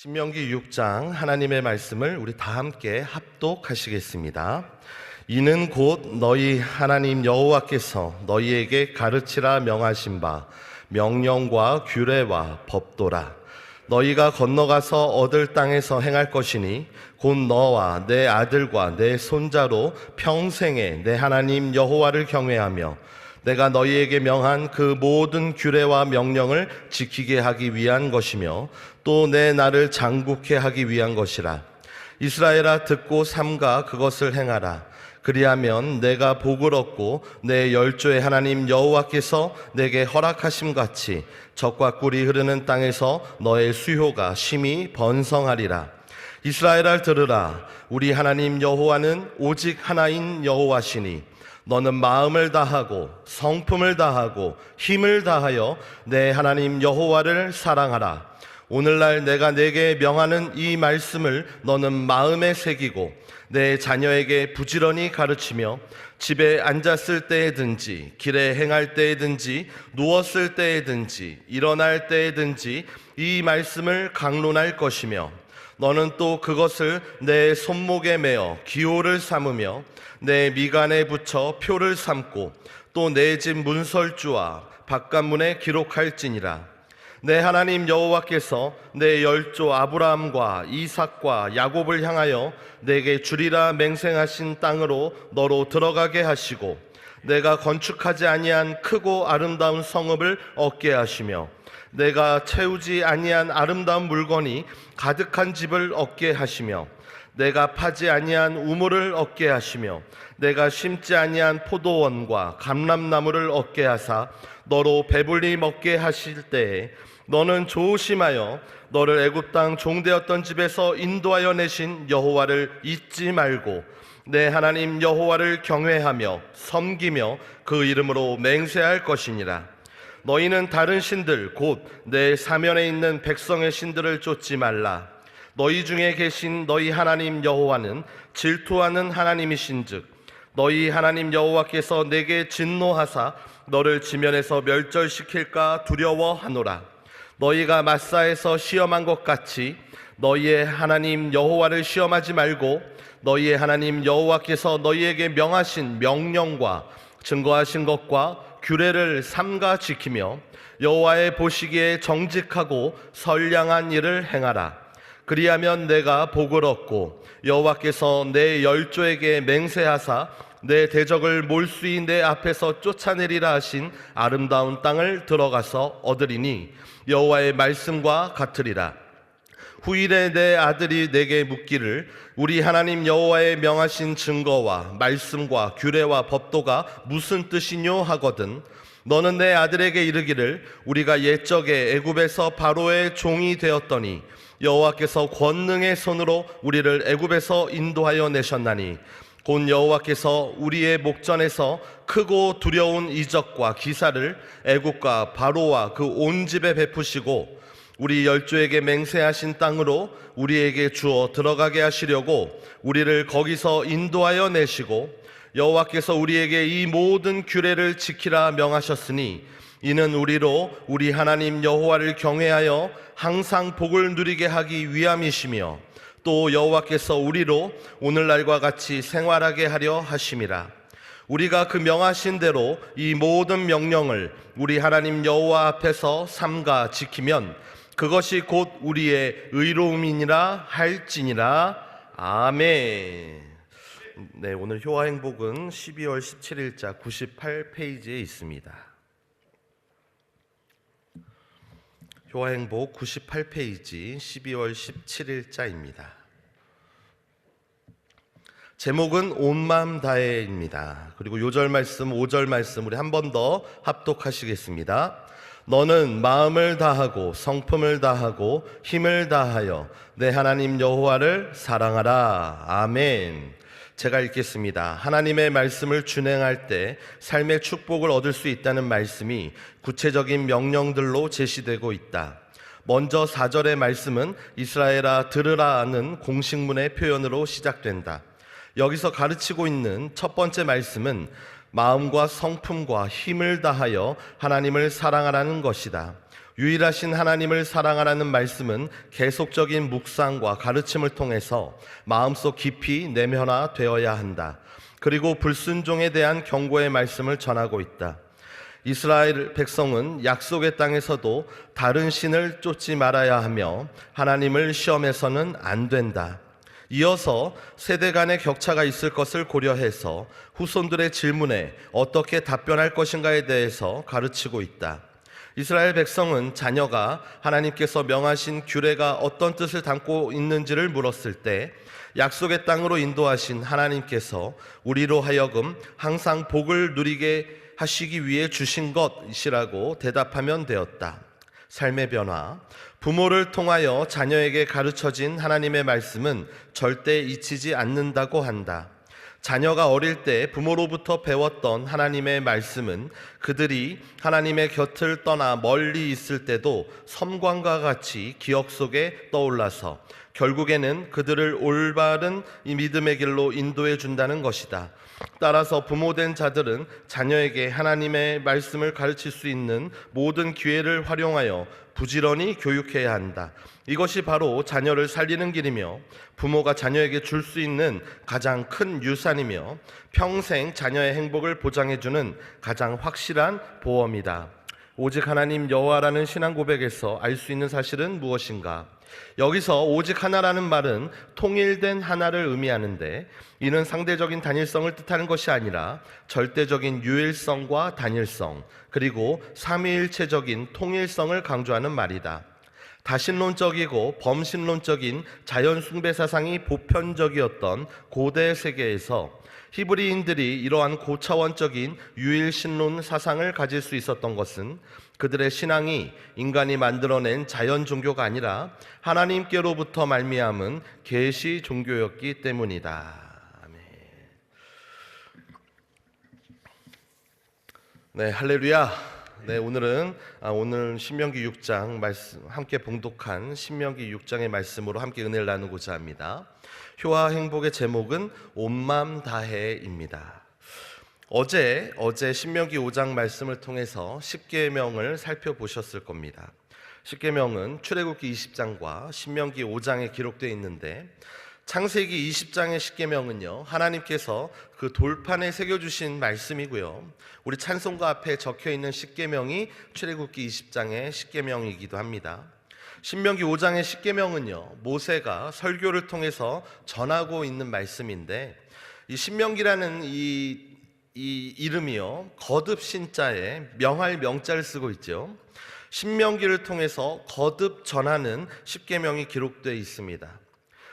신명기 6장 하나님의 말씀을 우리 다 함께 합독하시겠습니다. 이는 곧 너희 하나님 여호와께서 너희에게 가르치라 명하신 바 명령과 규례와 법도라. 너희가 건너가서 얻을 땅에서 행할 것이니 곧 너와 내 아들과 내 손자로 평생에 내 하나님 여호와를 경외하며 내가 너희에게 명한 그 모든 규례와 명령을 지키게 하기 위한 것이며 또 내 나를 장국케 하기 위한 것이라. 이스라엘아, 듣고 삼가 그것을 행하라. 그리하면 내가 복을 얻고 내 열조의 하나님 여호와께서 내게 허락하심 같이 젖과 꿀이 흐르는 땅에서 너의 수효가 심히 번성하리라. 이스라엘아, 들으라. 우리 하나님 여호와는 오직 하나인 여호와시니 너는 마음을 다하고 성품을 다하고 힘을 다하여 내 하나님 여호와를 사랑하라. 오늘날 내가 내게 명하는 이 말씀을 너는 마음에 새기고 내 자녀에게 부지런히 가르치며 집에 앉았을 때에든지 길에 행할 때에든지 누웠을 때에든지 일어날 때에든지 이 말씀을 강론할 것이며 너는 또 그것을 내 손목에 매어 기호를 삼으며 내 미간에 붙여 표를 삼고 또 내 집 문설주와 바깥문에 기록할지니라. 내 하나님 여호와께서 내 열조 아브라함과 이삭과 야곱을 향하여 내게 주리라 맹세하신 땅으로 너로 들어가게 하시고 내가 건축하지 아니한 크고 아름다운 성읍을 얻게 하시며 내가 채우지 아니한 아름다운 물건이 가득한 집을 얻게 하시며 내가 파지 아니한 우물을 얻게 하시며 내가 심지 아니한 포도원과 감람나무를 얻게 하사 너로 배불리 먹게 하실 때에 너는 조심하여 너를 애굽 땅 종되었던 집에서 인도하여 내신 여호와를 잊지 말고 내 하나님 여호와를 경외하며 섬기며 그 이름으로 맹세할 것이니라. 너희는 다른 신들 곧 내 사면에 있는 백성의 신들을 쫓지 말라. 너희 중에 계신 너희 하나님 여호와는 질투하는 하나님이신즉 너희 하나님 여호와께서 내게 진노하사 너를 지면에서 멸절시킬까 두려워하노라. 너희가 마사에서 시험한 것 같이 너희의 하나님 여호와를 시험하지 말고 너희의 하나님 여호와께서 너희에게 명하신 명령과 증거하신 것과 규례를 삼가 지키며 여호와의 보시기에 정직하고 선량한 일을 행하라. 그리하면 내가 복을 얻고 여호와께서 내 열조에게 맹세하사 내 대적을 몰수히 내 앞에서 쫓아내리라 하신 아름다운 땅을 들어가서 얻으리니 여호와의 말씀과 같으리라. 후일에 내 아들이 내게 묻기를 우리 하나님 여호와의 명하신 증거와 말씀과 규례와 법도가 무슨 뜻이뇨 하거든 너는 내 아들에게 이르기를 우리가 옛적에 애굽에서 바로의 종이 되었더니 여호와께서 권능의 손으로 우리를 애굽에서 인도하여 내셨나니 곧 여호와께서 우리의 목전에서 크고 두려운 이적과 기사를 애굽과 바로와 그 온 집에 베푸시고 우리 열조에게 맹세하신 땅으로 우리에게 주어 들어가게 하시려고 우리를 거기서 인도하여 내시고 여호와께서 우리에게 이 모든 규례를 지키라 명하셨으니 이는 우리로 우리 하나님 여호와를 경외하여 항상 복을 누리게 하기 위함이시며 또 여호와께서 우리로 오늘날과 같이 생활하게 하려 하심이라. 우리가 그 명하신 대로 이 모든 명령을 우리 하나님 여호와 앞에서 삼가 지키면 그것이 곧 우리의 의로움이니라 할지니라. 아멘. 네, 오늘 효화행복은 12월 17일자 98페이지에 있습니다. 효화행복 98페이지 12월 17일자입니다. 제목은 온 마음 다해입니다. 그리고 요절 말씀, 5절 말씀 우리 한 번 더 합독하시겠습니다. 너는 마음을 다하고 성품을 다하고 힘을 다하여 내 하나님 여호와를 사랑하라. 아멘. 제가 읽겠습니다. 하나님의 말씀을 준행할 때 삶의 축복을 얻을 수 있다는 말씀이 구체적인 명령들로 제시되고 있다. 먼저 4절의 말씀은 이스라엘아 들으라는 공식문의 표현으로 시작된다. 여기서 가르치고 있는 첫 번째 말씀은 마음과 성품과 힘을 다하여 하나님을 사랑하라는 것이다. 유일하신 하나님을 사랑하라는 말씀은 계속적인 묵상과 가르침을 통해서 마음속 깊이 내면화되어야 한다. 그리고 불순종에 대한 경고의 말씀을 전하고 있다. 이스라엘 백성은 약속의 땅에서도 다른 신을 쫓지 말아야 하며 하나님을 시험해서는 안 된다. 이어서 세대 간의 격차가 있을 것을 고려해서 후손들의 질문에 어떻게 답변할 것인가에 대해서 가르치고 있다. 이스라엘 백성은 자녀가 하나님께서 명하신 규례가 어떤 뜻을 담고 있는지를 물었을 때 약속의 땅으로 인도하신 하나님께서 우리로 하여금 항상 복을 누리게 하시기 위해 주신 것이라고 대답하면 되었다. 삶의 변화, 부모를 통하여 자녀에게 가르쳐진 하나님의 말씀은 절대 잊히지 않는다고 한다. 자녀가 어릴 때 부모로부터 배웠던 하나님의 말씀은 그들이 하나님의 곁을 떠나 멀리 있을 때도 섬광과 같이 기억 속에 떠올라서 결국에는 그들을 올바른 이 믿음의 길로 인도해 준다는 것이다. 따라서 부모된 자들은 자녀에게 하나님의 말씀을 가르칠 수 있는 모든 기회를 활용하여 부지런히 교육해야 한다. 이것이 바로 자녀를 살리는 길이며 부모가 자녀에게 줄 수 있는 가장 큰 유산이며 평생 자녀의 행복을 보장해주는 가장 확실한 보험이다. 오직 하나님 여호와라는 신앙 고백에서 알 수 있는 사실은 무엇인가? 여기서 오직 하나라는 말은 통일된 하나를 의미하는데 이는 상대적인 단일성을 뜻하는 것이 아니라 절대적인 유일성과 단일성 그리고 삼위일체적인 통일성을 강조하는 말이다. 다신론적이고 범신론적인 자연 숭배 사상이 보편적이었던 고대 세계에서 히브리인들이 이러한 고차원적인 유일신론 사상을 가질 수 있었던 것은 그들의 신앙이 인간이 만들어낸 자연 종교가 아니라 하나님께로부터 말미암은 계시 종교였기 때문이다. 아멘. 네, 할렐루야. 네, 오늘은 오늘 신명기 6장 말씀 함께 봉독한 신명기 6장의 말씀으로 함께 은혜를 나누고자 합니다. 효와 행복의 제목은 온맘 다해입니다. 어제 신명기 5장 말씀을 통해서 십계명을 살펴보셨을 겁니다. 십계명은 출애굽기 20장과 신명기 5장에 기록되어 있는데 창세기 20장의 십계명은요 하나님께서 그 돌판에 새겨주신 말씀이고요, 우리 찬송가 앞에 적혀있는 십계명이 출애굽기 20장의 십계명이기도 합니다. 신명기 5장의 십계명은요 모세가 설교를 통해서 전하고 있는 말씀인데 이 신명기라는 이 이름이요 거듭 신자에 명할 명자를 쓰고 있죠. 신명기를 통해서 거듭 전하는 십계명이 기록되어 있습니다.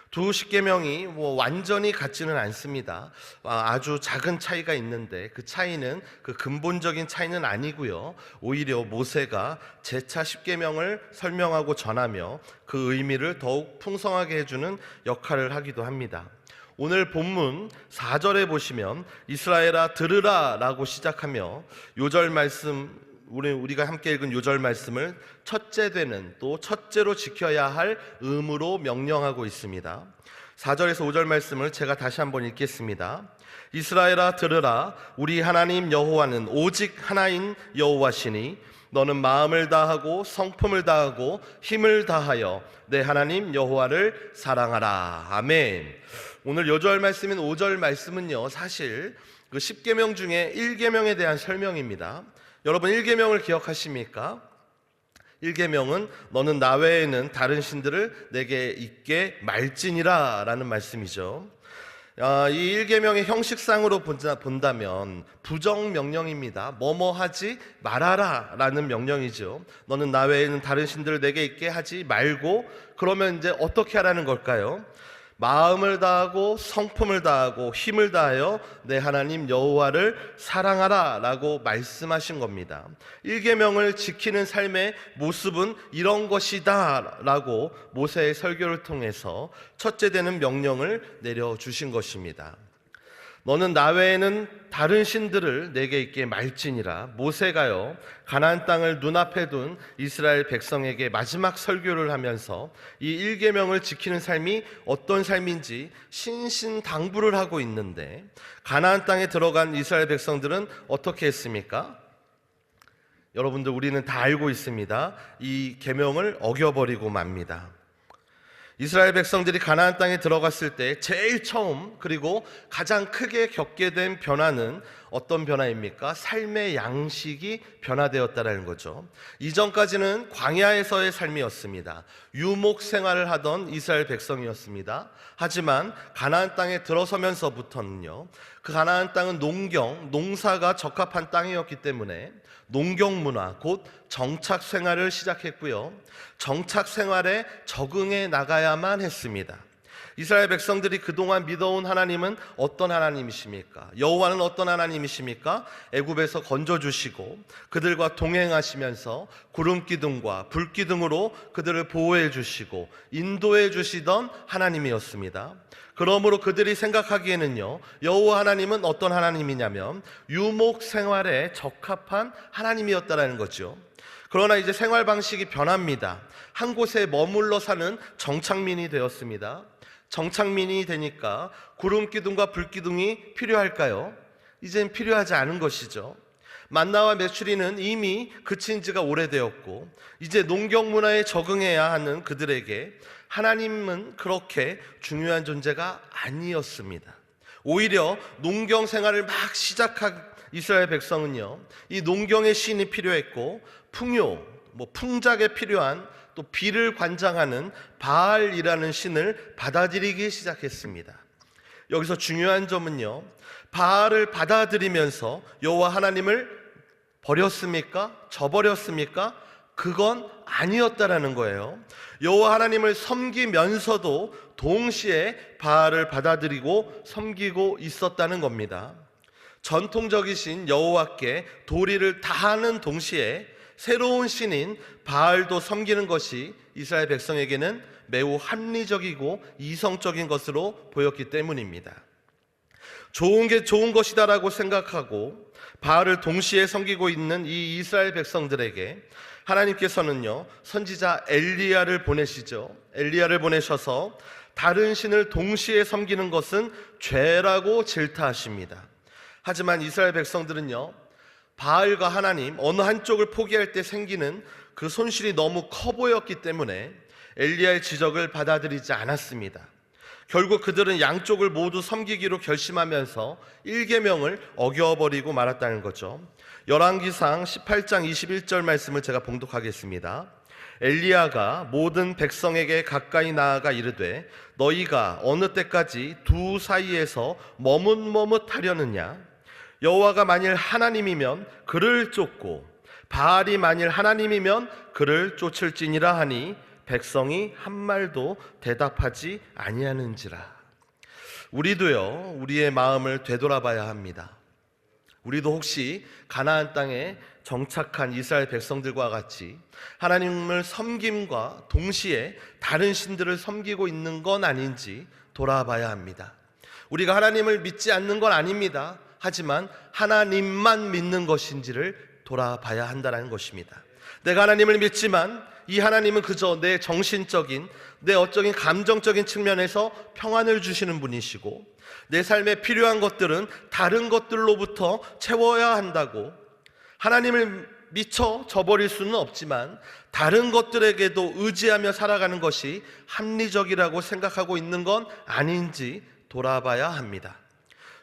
두 십계명이 완전히 같지는 않습니다. 아주 작은 차이가 있는데 그 차이는 그 근본적인 차이는 아니고요, 오히려 모세가 재차 십계명을 설명하고 전하며 그 의미를 더욱 풍성하게 해주는 역할을 하기도 합니다. 오늘 본문 4절에 보시면 이스라엘아 들으라 라고 시작하며 요절 말씀, 우리가 함께 읽은 요절 말씀을 첫째 되는 또 첫째로 지켜야 할 의무로 명령하고 있습니다. 4절에서 5절 말씀을 제가 다시 한번 읽겠습니다. 이스라엘아 들으라, 우리 하나님 여호와는 오직 하나인 여호와시니 너는 마음을 다하고 성품을 다하고 힘을 다하여 내 하나님 여호와를 사랑하라. 아멘. 오늘 요절 말씀인 5절 말씀은요 사실 그 10계명 중에 1계명에 대한 설명입니다. 여러분 1계명을 기억하십니까? 1계명은 너는 나 외에는 다른 신들을 내게 있게 말지니라 라는 말씀이죠. 이 1계명의 형식상으로 본다면 부정명령입니다. 뭐뭐 하지 말아라 라는 명령이죠. 너는 나 외에는 다른 신들을 내게 있게 하지 말고, 그러면 이제 어떻게 하라는 걸까요? 마음을 다하고 성품을 다하고 힘을 다하여 내 하나님 여호와를 사랑하라 라고 말씀하신 겁니다. 1계명을 지키는 삶의 모습은 이런 것이다 라고 모세의 설교를 통해서 첫째 되는 명령을 내려주신 것입니다. 너는 나 외에는 다른 신들을 내게 있게 말지니라. 모세가요 가나안 땅을 눈앞에 둔 이스라엘 백성에게 마지막 설교를 하면서 이 1계명을 지키는 삶이 어떤 삶인지 신신당부를 하고 있는데, 가나안 땅에 들어간 이스라엘 백성들은 어떻게 했습니까? 여러분들 우리는 다 알고 있습니다. 이 계명을 어겨버리고 맙니다. 이스라엘 백성들이 가나안 땅에 들어갔을 때 제일 처음 그리고 가장 크게 겪게 된 변화는 어떤 변화입니까? 삶의 양식이 변화되었다는 거죠. 이전까지는 광야에서의 삶이었습니다. 유목 생활을 하던 이스라엘 백성이었습니다. 하지만 가나안 땅에 들어서면서부터는요, 그 가나안 땅은 농사가 적합한 땅이었기 때문에 농경 문화, 곧 정착 생활을 시작했고요. 정착 생활에 적응해 나가야만 했습니다. 이스라엘 백성들이 그동안 믿어온 하나님은 어떤 하나님이십니까? 여호와는 어떤 하나님이십니까? 애굽에서 건져주시고 그들과 동행하시면서 구름기둥과 불기둥으로 그들을 보호해 주시고 인도해 주시던 하나님이었습니다. 그러므로 그들이 생각하기에는요, 여호와 하나님은 어떤 하나님이냐면 유목 생활에 적합한 하나님이었다라는 거죠. 그러나 이제 생활 방식이 변합니다. 한 곳에 머물러 사는 정착민이 되었습니다. 정착민이 되니까 구름기둥과 불기둥이 필요할까요? 이젠 필요하지 않은 것이죠. 만나와 메추리는 이미 그친 지가 오래되었고 이제 농경 문화에 적응해야 하는 그들에게 하나님은 그렇게 중요한 존재가 아니었습니다. 오히려 농경 생활을 막 시작한 이스라엘 백성은요, 이 농경의 신이 필요했고 풍작에 필요한 또 비를 관장하는 바알이라는 신을 받아들이기 시작했습니다. 여기서 중요한 점은요, 바알을 받아들이면서 여호와 하나님을 버렸습니까? 저버렸습니까? 그건 아니었다라는 거예요. 여호와 하나님을 섬기면서도 동시에 바알을 받아들이고 섬기고 있었다는 겁니다. 전통적이신 여호와께 도리를 다하는 동시에 새로운 신인 바알도 섬기는 것이 이스라엘 백성에게는 매우 합리적이고 이성적인 것으로 보였기 때문입니다. 좋은 게 좋은 것이다라고 생각하고 바알을 동시에 섬기고 있는 이 이스라엘 백성들에게 하나님께서는요, 선지자 엘리야를 보내시죠. 엘리야를 보내셔서 다른 신을 동시에 섬기는 것은 죄라고 질타하십니다. 하지만 이스라엘 백성들은요, 바알과 하나님 어느 한쪽을 포기할 때 생기는 그 손실이 너무 커 보였기 때문에 엘리야의 지적을 받아들이지 않았습니다. 결국 그들은 양쪽을 모두 섬기기로 결심하면서 1계명을 어겨버리고 말았다는 거죠. 열왕기상 18장 21절 말씀을 제가 봉독하겠습니다. 엘리야가 모든 백성에게 가까이 나아가 이르되 너희가 어느 때까지 두 사이에서 머뭇머뭇하려느냐? 여호와가 만일 하나님이면 그를 쫓고 바알이 만일 하나님이면 그를 쫓을지니라 하니 백성이 한 말도 대답하지 아니하는지라. 우리도요, 우리의 마음을 되돌아봐야 합니다. 우리도 혹시 가나안 땅에 정착한 이스라엘 백성들과 같이 하나님을 섬김과 동시에 다른 신들을 섬기고 있는 건 아닌지 돌아봐야 합니다. 우리가 하나님을 믿지 않는 건 아닙니다. 하지만 하나님만 믿는 것인지를 돌아봐야 한다는 것입니다. 내가 하나님을 믿지만 이 하나님은 그저 내 정신적인, 내 어적인 감정적인 측면에서 평안을 주시는 분이시고 내 삶에 필요한 것들은 다른 것들로부터 채워야 한다고, 하나님을 미처 저버릴 수는 없지만 다른 것들에게도 의지하며 살아가는 것이 합리적이라고 생각하고 있는 건 아닌지 돌아봐야 합니다.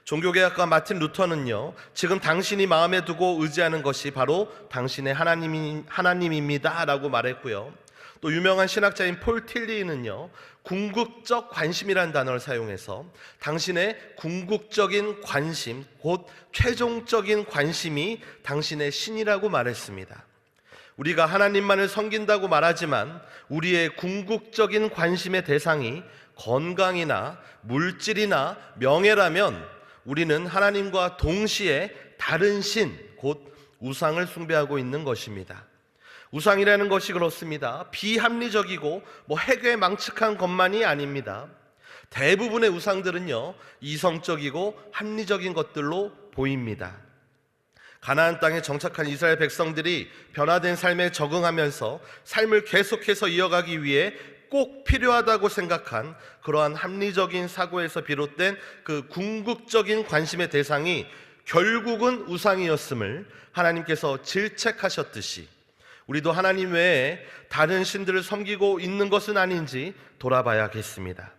종교개혁가 마틴 루터는요, 지금 당신이 마음에 두고 의지하는 것이 바로 당신의 하나님입니다 라고 말했고요. 또 유명한 신학자인 폴 틸리는요, 궁극적 관심이라는 단어를 사용해서 당신의 궁극적인 관심, 곧 최종적인 관심이 당신의 신이라고 말했습니다. 우리가 하나님만을 섬긴다고 말하지만 우리의 궁극적인 관심의 대상이 건강이나 물질이나 명예라면 우리는 하나님과 동시에 다른 신, 곧 우상을 숭배하고 있는 것입니다. 우상이라는 것이 그렇습니다. 비합리적이고 해괴망측한 것만이 아닙니다. 대부분의 우상들은요, 이성적이고 합리적인 것들로 보입니다. 가나안 땅에 정착한 이스라엘 백성들이 변화된 삶에 적응하면서 삶을 계속해서 이어가기 위해 꼭 필요하다고 생각한 그러한 합리적인 사고에서 비롯된 그 궁극적인 관심의 대상이 결국은 우상이었음을 하나님께서 질책하셨듯이 우리도 하나님 외에 다른 신들을 섬기고 있는 것은 아닌지 돌아봐야겠습니다.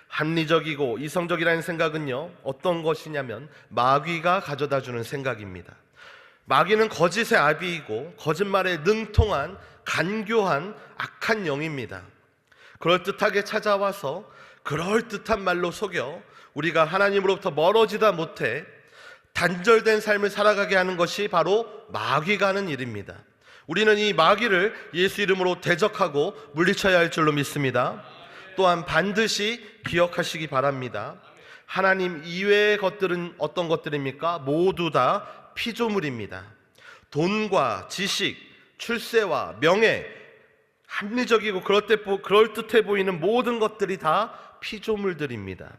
합리적이고 이성적이라는 생각은요, 어떤 것이냐면 마귀가 가져다주는 생각입니다. 마귀는 거짓의 아비이고 거짓말에 능통한 간교한 악한 영입니다. 그럴듯하게 찾아와서 그럴듯한 말로 속여 우리가 하나님으로부터 멀어지다 못해 단절된 삶을 살아가게 하는 것이 바로 마귀가 하는 일입니다. 우리는 이 마귀를 예수 이름으로 대적하고 물리쳐야 할 줄로 믿습니다. 또한 반드시 기억하시기 바랍니다. 하나님 이외의 것들은 어떤 것들입니까? 모두 다 피조물입니다. 돈과 지식, 출세와 명예, 합리적이고 그럴듯해 보이는 모든 것들이 다 피조물들입니다.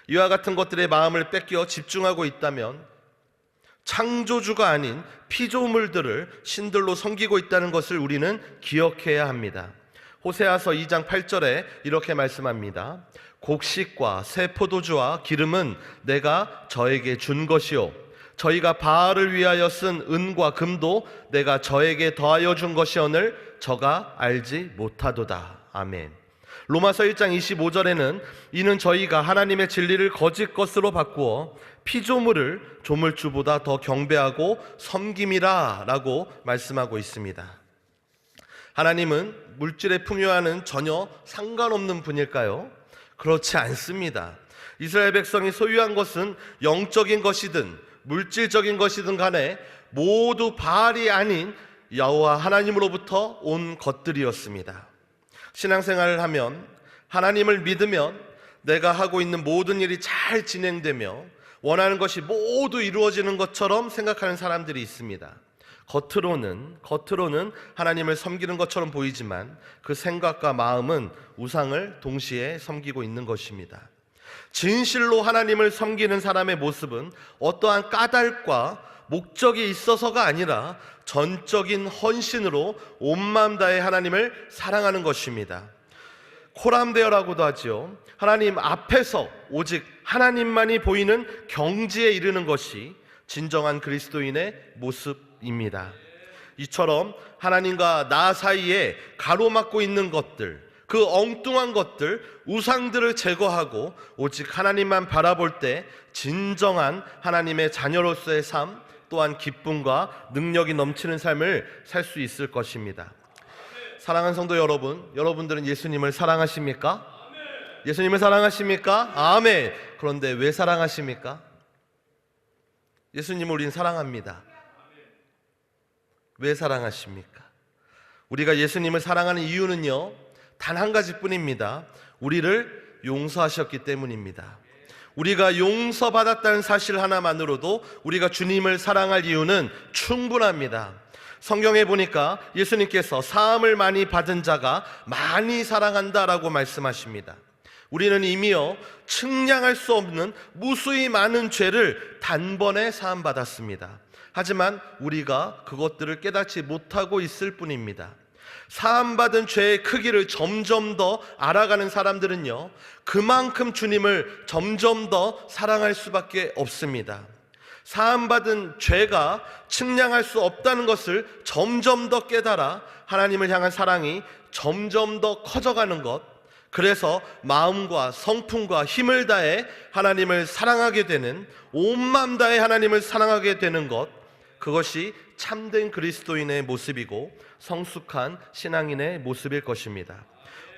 이와 같은 것들의 마음을 뺏겨 집중하고 있다면 창조주가 아닌 피조물들을 신들로 섬기고 있다는 것을 우리는 기억해야 합니다. 호세아서 2장 8절에 이렇게 말씀합니다. 곡식과 새 포도주와 기름은 내가 저에게 준 것이요 저희가 바알을 위하여 쓴 은과 금도 내가 저에게 더하여 준 것이오늘 저가 알지 못하도다. 아멘. 로마서 1장 25절에는 이는 저희가 하나님의 진리를 거짓 것으로 바꾸어 피조물을 조물주보다 더 경배하고 섬김이라 라고 말씀하고 있습니다. 하나님은 물질의 풍요와는 전혀 상관없는 분일까요? 그렇지 않습니다. 이스라엘 백성이 소유한 것은 영적인 것이든 물질적인 것이든 간에 모두 바알이 아닌 여호와 하나님으로부터 온 것들이었습니다. 신앙생활을 하면, 하나님을 믿으면 내가 하고 있는 모든 일이 잘 진행되며 원하는 것이 모두 이루어지는 것처럼 생각하는 사람들이 있습니다. 겉으로는 하나님을 섬기는 것처럼 보이지만 그 생각과 마음은 우상을 동시에 섬기고 있는 것입니다. 진실로 하나님을 섬기는 사람의 모습은 어떠한 까닭과 목적이 있어서가 아니라 전적인 헌신으로 온 마음 다해 하나님을 사랑하는 것입니다. 코람데어라고도 하죠. 하나님 앞에서 오직 하나님만이 보이는 경지에 이르는 것이 진정한 그리스도인의 모습입니다. 이처럼 하나님과 나 사이에 가로막고 있는 것들, 그 엉뚱한 것들, 우상들을 제거하고 오직 하나님만 바라볼 때 진정한 하나님의 자녀로서의 삶, 또한 기쁨과 능력이 넘치는 삶을 살 수 있을 것입니다. 사랑하는 성도 여러분, 여러분들은 예수님을 사랑하십니까? 예수님을 사랑하십니까? 아멘. 그런데 왜 사랑하십니까? 예수님을 우린 사랑합니다. 왜 사랑하십니까? 우리가 예수님을 사랑하는 이유는요, 단 한 가지뿐입니다. 우리를 용서하셨기 때문입니다. 우리가 용서받았다는 사실 하나만으로도 우리가 주님을 사랑할 이유는 충분합니다. 성경에 보니까 예수님께서 사함을 많이 받은 자가 많이 사랑한다라고 말씀하십니다. 우리는 이미요 측량할 수 없는 무수히 많은 죄를 단번에 사함받았습니다. 하지만 우리가 그것들을 깨닫지 못하고 있을 뿐입니다. 사함받은 죄의 크기를 점점 더 알아가는 사람들은요, 그만큼 주님을 점점 더 사랑할 수밖에 없습니다. 사함받은 죄가 측량할 수 없다는 것을 점점 더 깨달아 하나님을 향한 사랑이 점점 더 커져가는 것, 그래서 마음과 성품과 힘을 다해 하나님을 사랑하게 되는, 온 마음 다해 하나님을 사랑하게 되는 것, 그것이 참된 그리스도인의 모습이고 성숙한 신앙인의 모습일 것입니다.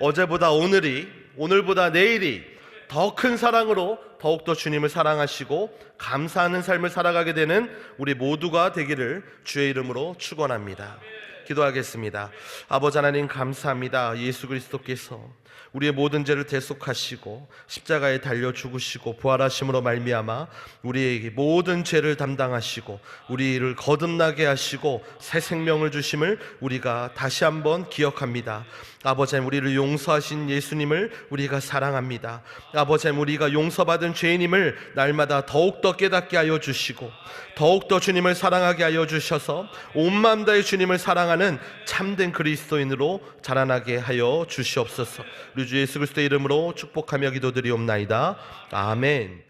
어제보다 오늘이, 오늘보다 내일이 더 큰 사랑으로 더욱더 주님을 사랑하시고 감사하는 삶을 살아가게 되는 우리 모두가 되기를 주의 이름으로 축원합니다. 기도하겠습니다. 아버지 하나님 감사합니다. 예수 그리스도께서 우리의 모든 죄를 대속하시고 십자가에 달려 죽으시고 부활하심으로 말미암아 우리에게 모든 죄를 담당하시고 우리를 거듭나게 하시고 새 생명을 주심을 우리가 다시 한번 기억합니다. 아버지 하나님, 우리를 용서하신 예수님을 우리가 사랑합니다. 아버지 하나님, 우리가 용서받은 죄인임을 날마다 더욱더 깨닫게 하여 주시고 더욱더 주님을 사랑하게 하여 주셔서 온 마음 다해 주님을 사랑하는 참된 그리스도인으로 자라나게 하여 주시옵소서. 우리 주 예수 그리스도의 이름으로 축복하며 기도드리옵나이다. 아멘.